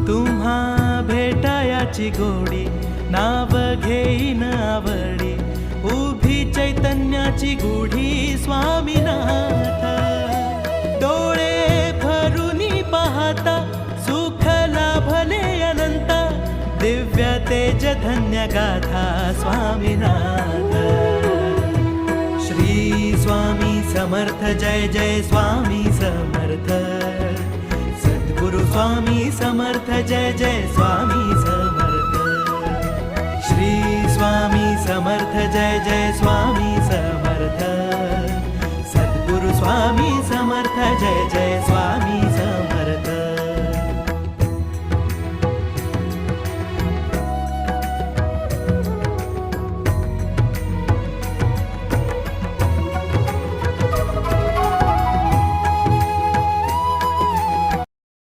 तुम्हा भेटायाची गोडी नाव घेईन आवडी उभी चैतन्याची गुढी स्वामीनाथ डोळे भरूनी पाहता सुख लाभले अनंत दिव्य तेज धन्य गाथा स्वामीनाथ श्री स्वामी समर्थ जय जय स्वामी समर्थ सद्गुरु स्वामी समर्थ जय जय स्वामी समर्थ श्री स्वामी समर्थ जय जय स्वामी समर्थ सद्गुरु स्वामी समर्थ जय जय स्वामी